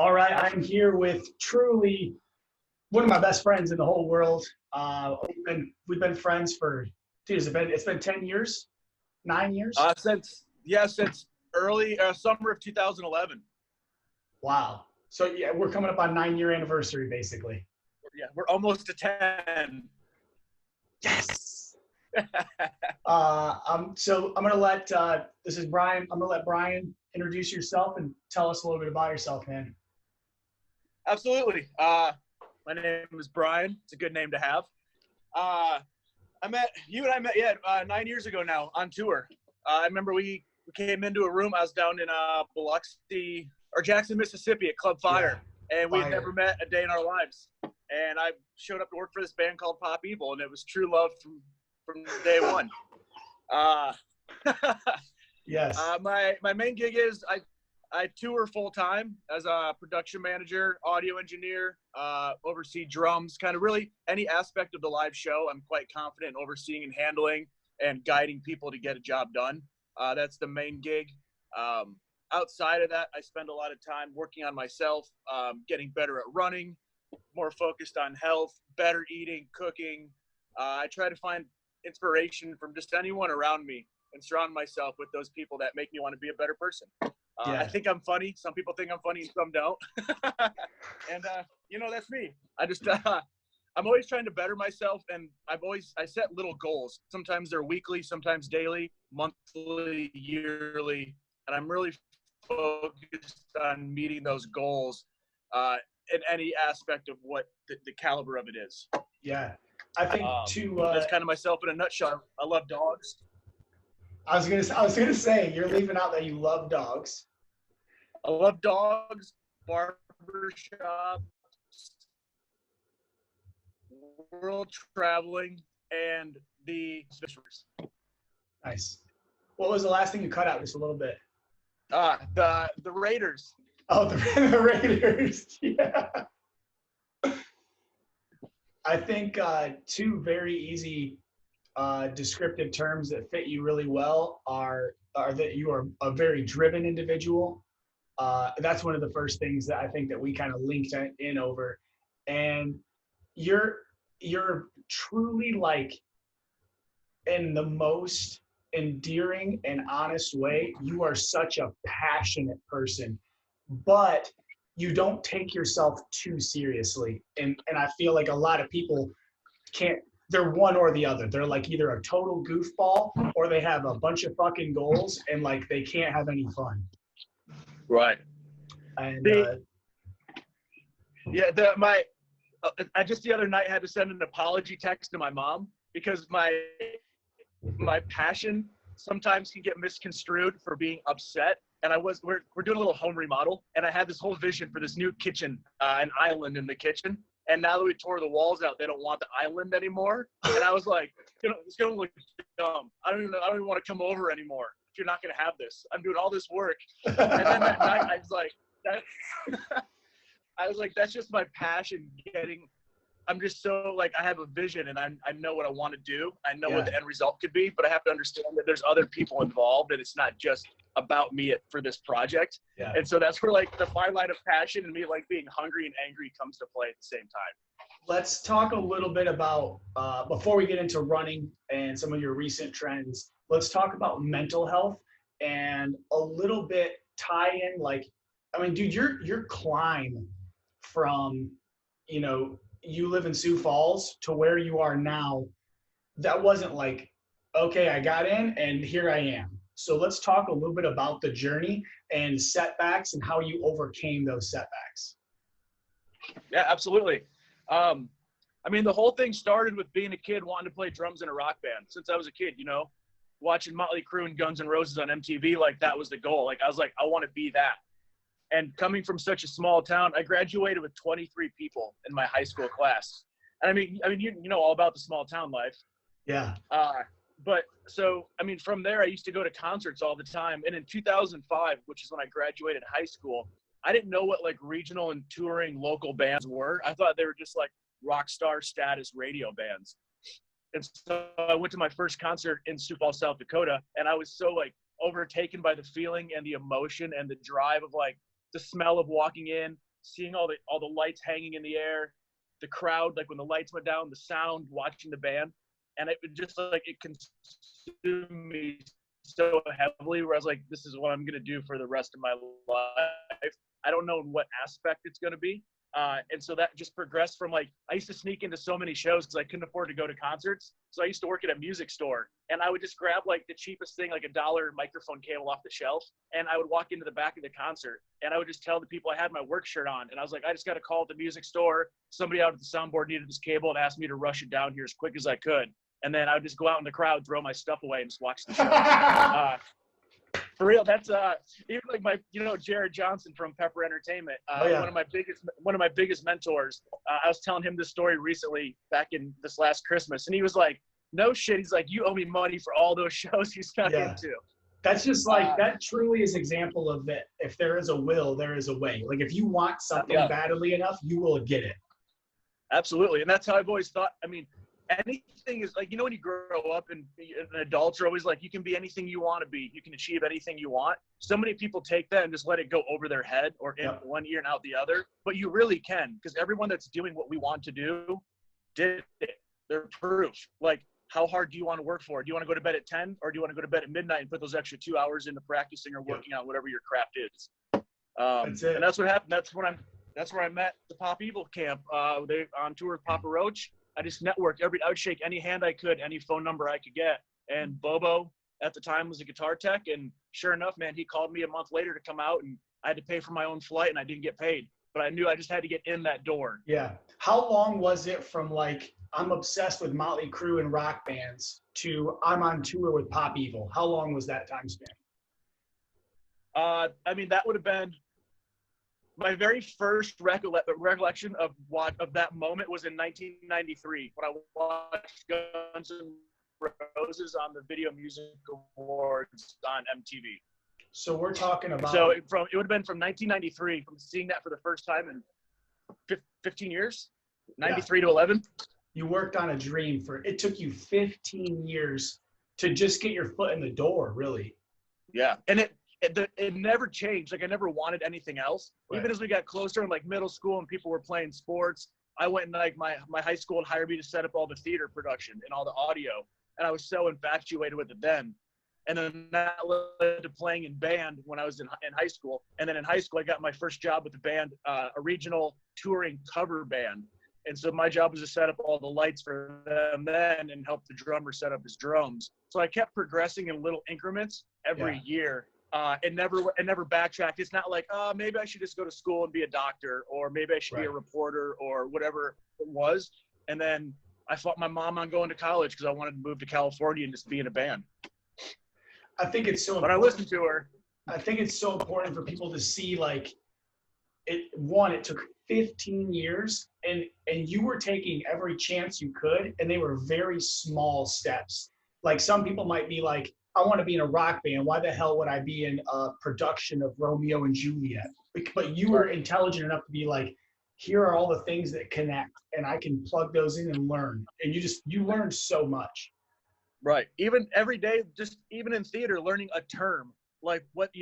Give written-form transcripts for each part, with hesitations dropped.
All right, I'm here with truly one of my best friends in the whole world. We've been friends for, dude, it's been 10 years, 9 years. Since early summer of 2011. Wow. So yeah, we're coming up on 9-year anniversary, basically. Yeah, we're almost to 10. Yes. So I'm gonna let this is Brian. I'm gonna let Brian introduce yourself and tell us a little bit about yourself, man. Absolutely. My name is Brian. It's a good name to have. You and I met 9 years ago now on tour. I remember we came into a room. I was down in Biloxi or Jackson, Mississippi at Club Fire, and we had never met a day in our lives. And I showed up to work for this band called Pop Evil, and it was true love from day one. Yes. My main gig is I tour full time as a production manager, audio engineer, oversee drums, kind of really any aspect of the live show. I'm quite confident in overseeing and handling and guiding people to get a job done. That's the main gig. Outside of that, I spend a lot of time working on myself, getting better at running, more focused on health, better eating, cooking. I try to find inspiration from just anyone around me and surround myself with those people that make me want to be a better person. I think I'm funny. Some people think I'm funny and some don't. And, that's me. I'm always trying to better myself, and I set little goals. Sometimes they're weekly, sometimes daily, monthly, yearly, and I'm really focused on meeting those goals in any aspect of what the caliber of it is. Yeah. I think that's kind of myself in a nutshell. I love dogs. I was gonna say you're leaving out that you love dogs. I love dogs, barbershops, world traveling, and the fisheries. Nice. What was the last thing you cut out just a little bit? The Raiders. Oh, the Raiders. Yeah. I think two very easy descriptive terms that fit you really well are that you are a very driven individual. That's one of the first things that I think that we kind of linked in over. And you're truly, like, in the most endearing and honest way, you are such a passionate person, but you don't take yourself too seriously. And I feel like a lot of people they're one or the other. They're like either a total goofball or they have a bunch of fucking goals and like they can't have any fun. Right. And I just the other night had to send an apology text to my mom because my passion sometimes can get misconstrued for being upset. And we're doing a little home remodel, and I had this whole vision for this new kitchen, an island in the kitchen. And now that we tore the walls out, they don't want the island anymore. And I was like, it's gonna look dumb. I don't even want to come over anymore if you're not gonna have this. I'm doing all this work. And then that night I was like, that's just my passion I'm just so like, I have a vision and I know what I want to do. I know what the end result could be, but I have to understand that there's other people involved and it's not just about me for this project. Yeah. And so that's where like the fine line of passion and me like being hungry and angry comes to play at the same time. Let's talk a little bit about, before we get into running and some of your recent trends, let's talk about mental health and a little bit tie in, like, I mean, dude, your climb from, you live in Sioux Falls to where you are now, that wasn't like, okay, I got in and here I am. So let's talk a little bit about the journey and setbacks and how you overcame those setbacks. Yeah, absolutely. The whole thing started with being a kid wanting to play drums in a rock band since I was a kid, watching Motley Crue and Guns N' Roses on MTV. Like that was the goal. Like I was like, I want to be that. And coming from such a small town, I graduated with 23 people in my high school class. And you know all about the small town life. Yeah. But so, from there, I used to go to concerts all the time. And in 2005, which is when I graduated high school, I didn't know what like regional and touring local bands were. I thought they were just like rock star status radio bands. And so I went to my first concert in Sioux Falls, South Dakota. And I was so like overtaken by the feeling and the emotion and the drive of like the smell of walking in, seeing all the lights hanging in the air, the crowd, like when the lights went down, the sound, watching the band. And it just like, it consumed me so heavily where I was like, this is what I'm going to do for the rest of my life. I don't know in what aspect it's going to be. And so that just progressed from like, I used to sneak into so many shows because I couldn't afford to go to concerts. So I used to work at a music store, and I would just grab like the cheapest thing, like $1 microphone cable off the shelf. And I would walk into the back of the concert, and I would just tell the people I had my work shirt on. And I was like, I just got a call at the music store. Somebody out at the soundboard needed this cable and asked me to rush it down here as quick as I could. And then I would just go out in the crowd, throw my stuff away, and just watch the show. For real, that's even like my, Jared Johnson from Pepper Entertainment, one of my biggest mentors. I was telling him this story recently back in this last Christmas, and he was like, "No shit." He's like, "You owe me money for all those shows you snuck into." That's just like that. Truly is example of that. If there is a will, there is a way. Like if you want something badly enough, you will get it. Absolutely, and that's how I've always thought. I mean, anything is like, when you grow up and adults are always like, you can be anything you want to be. You can achieve anything you want. So many people take that and just let it go over their head or in one ear and out the other. But you really can, because everyone that's doing what we want to do did it. They're proof. Like, how hard do you want to work for? Do you want to go to bed at 10 or do you want to go to bed at midnight and put those extra 2 hours into practicing or working out whatever your craft is? That's it. And that's what happened. That's where I met the Pop Evil camp. They on tour with Papa Roach. I just networked I would shake any hand I could, any phone number I could get. And Bobo at the time was a guitar tech. And sure enough, man, he called me a month later to come out, and I had to pay for my own flight and I didn't get paid, but I knew I just had to get in that door. Yeah. How long was it from like, I'm obsessed with Motley Crue and rock bands to I'm on tour with Pop Evil? How long was that time span? I mean, that would have been my very first recollection of that moment was in 1993 when I watched Guns N' Roses on the Video Music Awards on MTV. So we're talking about. So it would have been from 1993, from seeing that for the first time in 15 years, 93 to 11. You worked on a dream it took you 15 years to just get your foot in the door, really. Yeah, and it never changed. Like I never wanted anything else. Right. Even as we got closer in like middle school and people were playing sports, I went and like my high school had hired me to set up all the theater production and all the audio. And I was so infatuated with it then. And then that led to playing in band when I was in high school. And then in high school, I got my first job with the band, a regional touring cover band. And so my job was to set up all the lights for them then and help the drummer set up his drums. So I kept progressing in little increments every year. And never backtracked. It's not like, oh, maybe I should just go to school and be a doctor, or maybe I should be a reporter, or whatever it was. And then I fought my mom on going to college because I wanted to move to California and just be in a band. I think it's so. But I listened to her. I think it's so important for people to see like it took 15 years, and you were taking every chance you could, and they were very small steps. Like some people might be like, I want to be in a rock band. Why the hell would I be in a production of Romeo and Juliet? But you were intelligent enough to be like, here are all the things that connect, and I can plug those in and learn. And you learned so much. Right. Even every day, just even in theater, learning a term, like what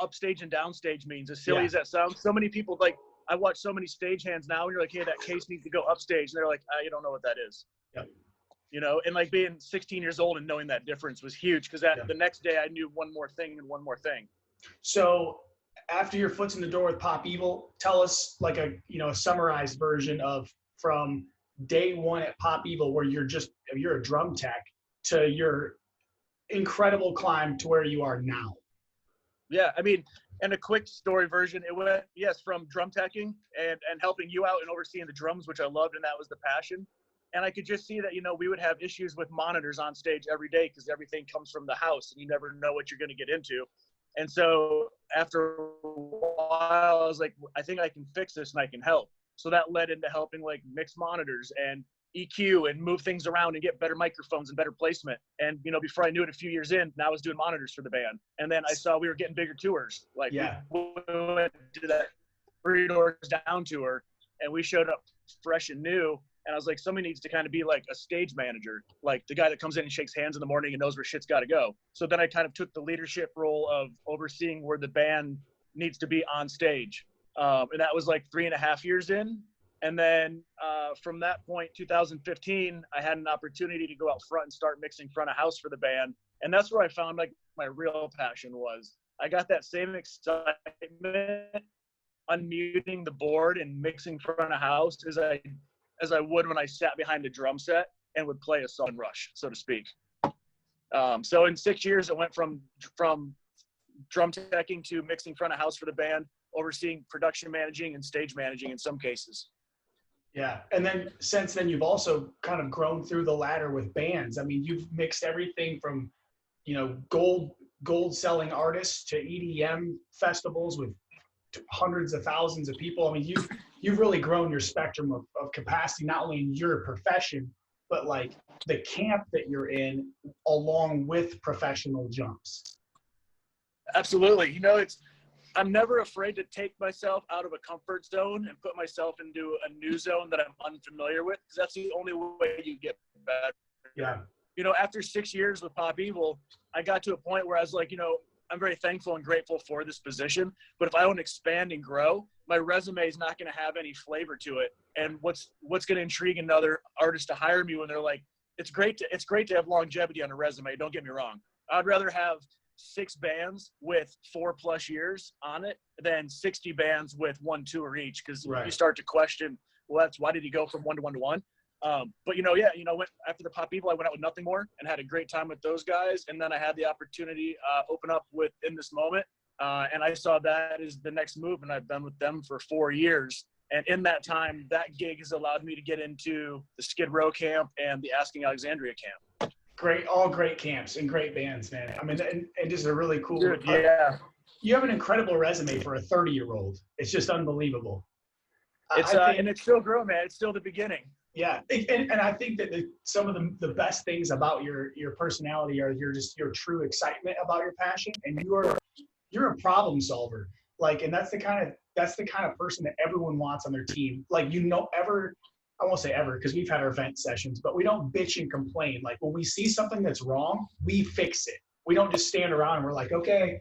upstage and downstage means, as silly as that sounds. So many people, like I watch so many stagehands now, and you're like, hey, that case needs to go upstage. And they're like, you don't know what that is. Yep. And like being 16 years old and knowing that difference was huge, because the next day I knew one more thing and one more thing. So after your foot's in the door with Pop Evil, tell us like a summarized version of from day one at Pop Evil, where you're a drum tech, to your incredible climb to where you are now. Yeah, I mean, and a quick story version, it went, from drum teching and helping you out and overseeing the drums, which I loved, and that was the passion. And I could just see that, we would have issues with monitors on stage every day because everything comes from the house and you never know what you're going to get into. And so after a while, I was like, I think I can fix this and I can help. So that led into helping like mix monitors and EQ and move things around and get better microphones and better placement. And, before I knew it, a few years in, now I was doing monitors for the band. And then I saw we were getting bigger tours. Like we went to that 3 Doors Down tour, and we showed up fresh and new. And I was like, somebody needs to kind of be like a stage manager, like the guy that comes in and shakes hands in the morning and knows where shit's got to go. So then I kind of took the leadership role of overseeing where the band needs to be on stage. And that was like 3.5 years in. And then from that point, 2015, I had an opportunity to go out front and start mixing front of house for the band. And that's where I found like my real passion was. I got that same excitement unmuting the board and mixing front of house as I would when I sat behind a drum set and would play a song rush, so to speak. So in 6 years, it went from drum teching to mixing front of house for the band, overseeing production managing and stage managing in some cases. Yeah. And then since then, you've also kind of grown through the ladder with bands. I mean, you've mixed everything from, gold selling artists to EDM festivals with hundreds of thousands of people. I mean, you've really grown your spectrum of capacity, not only in your profession, but like the camp that you're in along with professional jumps. Absolutely. I'm never afraid to take myself out of a comfort zone and put myself into a new zone that I'm unfamiliar with, because that's the only way you get better. Yeah. After 6 years with Pop Evil, I got to a point where I was like, I'm very thankful and grateful for this position, but if I don't expand and grow, my resume is not going to have any flavor to it. And what's going to intrigue another artist to hire me when they're like, it's great to have longevity on a resume. Don't get me wrong. I'd rather have 6 bands with 4+ years on it than 60 bands with 1 tour each. Cause you start to question, well, why did he go from 1 to 1 to 1? But after the Pop Evil, I went out with Nothing More and had a great time with those guys. And then I had the opportunity, open up with In This Moment. And I saw that as the next move, and I've been with them for 4 years. And in that time, that gig has allowed me to get into the Skid Row camp and the Asking Alexandria camp. All great camps and great bands, man. I mean, and just a really cool. Dude, yeah. You have an incredible resume for a 30-year-old. It's just unbelievable. And it's still growing, man. It's still the beginning. Yeah, and I think that some of the best things about your personality are your true excitement about your passion, and you're a problem solver. Like, and that's the kind of person that everyone wants on their team. Like, I won't say ever because we've had our vent sessions, but we don't bitch and complain. Like, when we see something that's wrong, we fix it. We don't just stand around and we're like, okay,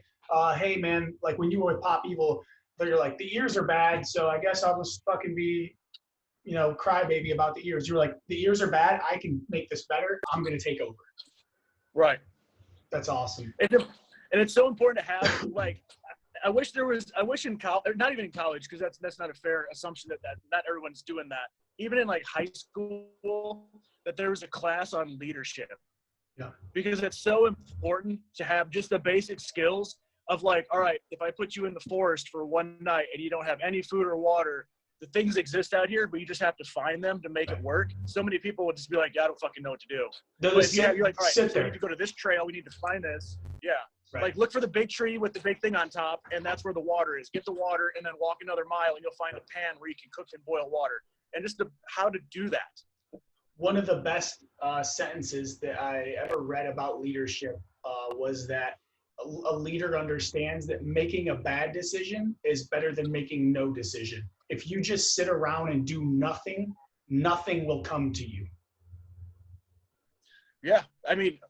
hey man, like when you were with Pop Evil, they're like, the ears are bad, so I guess I'll just fucking be, crybaby about the ears. You're like, the ears are bad, I can make this better, I'm gonna take over. Right. That's awesome. And it's so important to have, like, I wish in college, not even in college, because that's not a fair assumption that not everyone's doing that. Even in like high school, that there was a class on leadership. Yeah. Because it's so important to have just the basic skills of like, all right, if I put you in the forest for one night and you don't have any food or water, the things exist out here, but you just have to find them to make it work. So many people would just be like, yeah, I don't fucking know what to do. But if you're like, all right, so we need to go to this trail, we need to find this. Yeah. Right. Like, look for the big tree with the big thing on top, and that's where the water is. Get the water and then walk another mile and you'll find a pan where you can cook and boil water. And just how to do that. One of the best sentences that I ever read about leadership was that a leader understands that making a bad decision is better than making no decision. If you just sit around and do nothing, nothing will come to you. Yeah. I mean,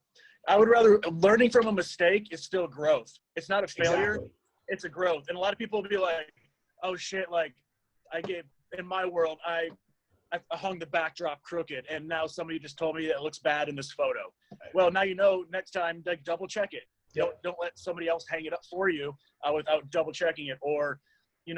I would rather learning from a mistake is still growth. It's not a failure. Exactly. It's a growth. And a lot of people will be like, oh shit, like in my world, I hung the backdrop crooked, and now somebody just told me that it looks bad in this photo. Right. Well, now next time, like, double check it. Yep. Don't let somebody else hang it up for you without double checking it. Or,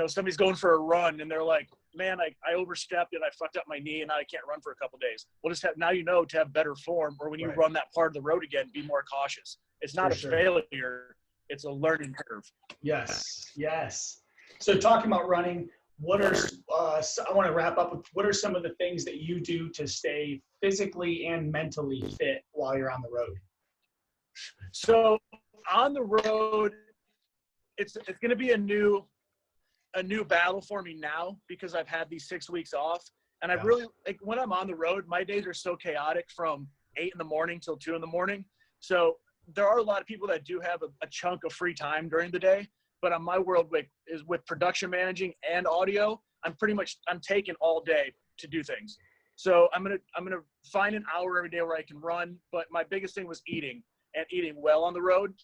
somebody's going for a run and they're like, man, I overstepped and I fucked up my knee and now I can't run for a couple days. Well, to have better form, or when you run that part of the road again, be more cautious. It's not failure. It's a learning curve. Yes. So talking about running, I want to wrap up with what are some of the things that you do to stay physically and mentally fit while you're on the road? So on the road, it's going to be a new battle for me now, because I've had these 6 weeks off, and I really, like, when I'm on the road, my days are so chaotic from 8 a.m. till 2 a.m. So there are a lot of people that do have a chunk of free time during the day. But on my world, is with production managing and audio, I'm taking all day to do things. So I'm gonna find an hour every day where I can run. But my biggest thing was eating well on the road.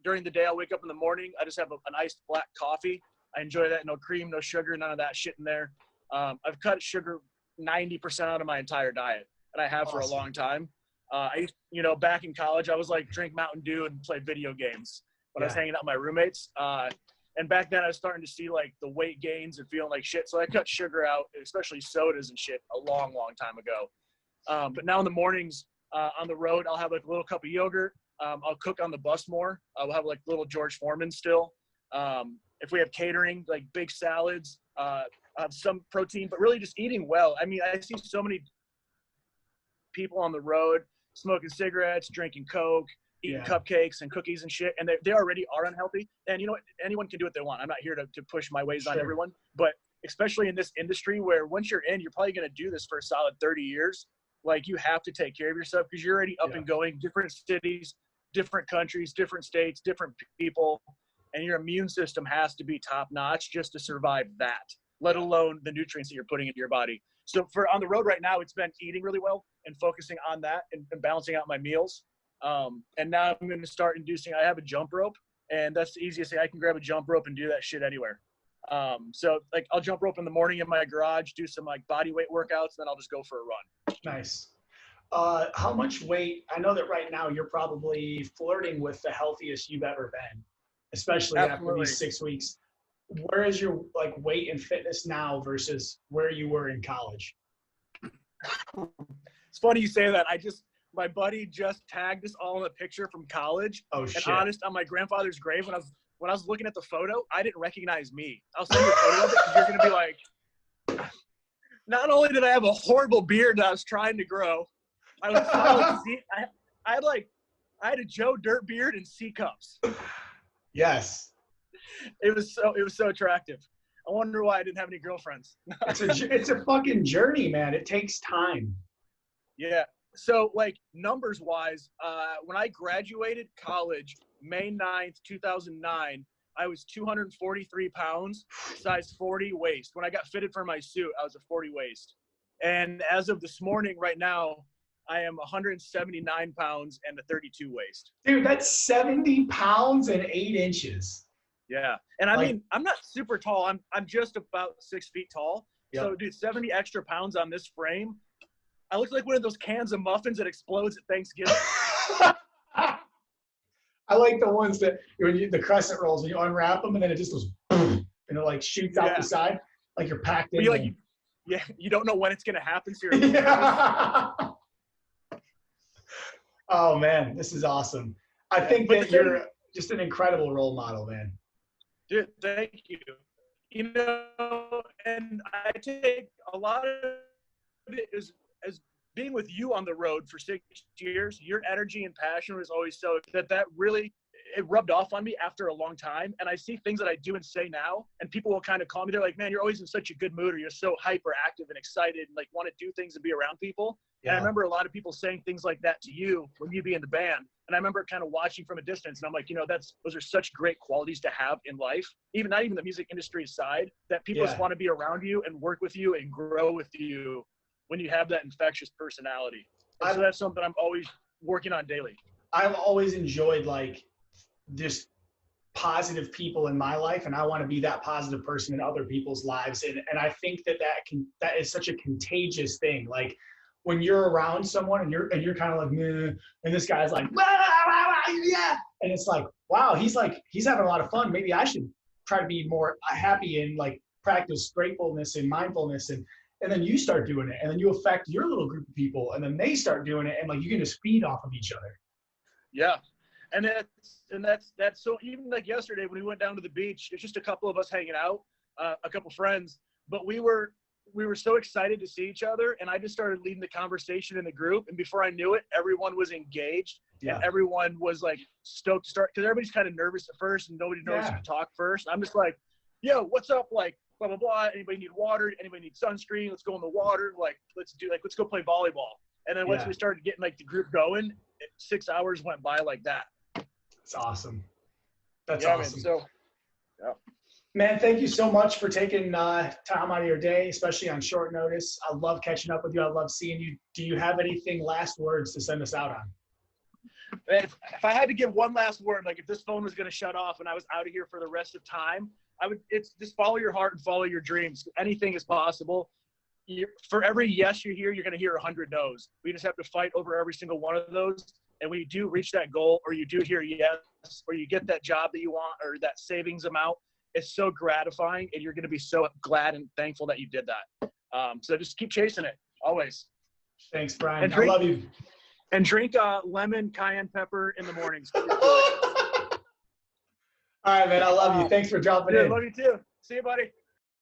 During the day, I'll wake up in the morning. I just have an iced black coffee, I enjoy that. No cream, no sugar, none of that shit in there. I've cut sugar 90% out of my entire diet, and I have for a long time. Back in college, I was like drink Mountain Dew and play video games when I was hanging out with my roommates. And back then I was starting to see like the weight gains and feeling like shit. So I cut sugar out, especially sodas and shit, a long, long time ago. But now in the mornings on the road, I'll have like a little cup of yogurt. I'll cook on the bus more. I'll have like little George Foreman still. If we have catering, like big salads, have some protein, but really just eating well. I mean, I see so many people on the road smoking cigarettes, drinking Coke, eating cupcakes and cookies and shit, and they already are unhealthy. And you know what? Anyone can do what they want. I'm not here to push my ways on everyone, but especially in this industry where once you're in, you're probably going to do this for a solid 30 years. Like you have to take care of yourself because you're already up and going, different cities, different countries, different states, different people, and your immune system has to be top notch just to survive that, let alone the nutrients that you're putting into your body. So for on the road right now, it's been eating really well and focusing on that and balancing out my meals. And now I'm going to start inducing, I have a jump rope, and that's the easiest thing. I can grab a jump rope and do that shit anywhere. So like I'll jump rope in the morning in my garage, do some like body weight workouts, then I'll just go for a run. Nice. How much weight? I know that right now you're probably flirting with the healthiest you've ever been, especially after these 6 weeks. Where is your like weight and fitness now versus where you were in college? It's funny you say that. My buddy just tagged us all in a picture from college. Oh shit! And honest, on my grandfather's grave, when I was looking at the photo, I didn't recognize me. I'll send you a photo of it because you're gonna be like, not only did I have a horrible beard that I was trying to grow, I had a Joe Dirt beard and C cups. Yes. It was so attractive. I wonder why I didn't have any girlfriends. It's a fucking journey, man. It takes time. Yeah. So like numbers wise, when I graduated college, May 9th, 2009, I was 243 pounds, size 40 waist. When I got fitted for my suit, I was a 40 waist. And as of this morning, right now, I am 179 pounds and a 32 waist. Dude, that's 70 pounds and 8 inches. Yeah. And I mean, I'm not super tall. I'm just about 6 feet tall. Yep. So dude, 70 extra pounds on this frame. I look like one of those cans of muffins that explodes at Thanksgiving. I like the ones that the crescent rolls, when you unwrap them and then it just goes boom, and it like shoots out the side, like you're packed in. You don't know when it's gonna happen. So you're Oh man, this is awesome. I think that you're just an incredible role model, man. Dude, thank you. You know, and I take a lot of it as being with you on the road for 6 years. Your energy and passion was always so that really it rubbed off on me after a long time. And I see things that I do and say now, and people will kind of call me. They're like, man, you're always in such a good mood, or you're so hyperactive and excited and like want to do things and be around people. Yeah. And I remember a lot of people saying things like that to you when you be in the band. And I remember kind of watching from a distance, and I'm like, you know, those are such great qualities to have in life, not even the music industry aside, that people just want to be around you and work with you and grow with you when you have that infectious personality. So that's something I'm always working on daily. I've always enjoyed like just positive people in my life, and I want to be that positive person in other people's lives. And I think that is such a contagious thing. Like when you're around someone and you're kind of like, meh, and this guy's like, blah, blah, blah, yeah, and it's like, wow, he's having a lot of fun. Maybe I should try to be more happy and like practice gratefulness and mindfulness, and then you start doing it, and then you affect your little group of people, and then they start doing it, and like you can just feed off of each other. Yeah. And that's so, even like yesterday when we went down to the beach, it's just a couple of us hanging out, a couple friends, but we were so excited to see each other, and I just started leading the conversation in the group, and before I knew it, everyone was engaged, and everyone was like stoked to start, because everybody's kind of nervous at first, and nobody knows who to talk first. I'm just like, yo, what's up? Like, blah, blah, blah. Anybody need water? Anybody need sunscreen? Let's go in the water. Like, let's go play volleyball. And then once we started getting like the group going, 6 hours went by like that. It's awesome. That's awesome. Man, so, man, thank you so much for taking time out of your day, especially on short notice. I love catching up with you. I love seeing you. Do you have anything last words to send us out on? If I had to give one last word, like if this phone was going to shut off and I was out of here for the rest of time, it's just follow your heart and follow your dreams. Anything is possible. For every yes you hear, you're going to hear 100 no's. We just have to fight over every single one of those. And when you do reach that goal, or you do hear yes, or you get that job that you want, or that savings amount, it's so gratifying, and you're going to be so glad and thankful that you did that. So just keep chasing it, always. Thanks, Brian. I love you. And drink lemon cayenne pepper in the mornings. All right, man. I love you. Thanks for dropping in. Love you too. See you, buddy.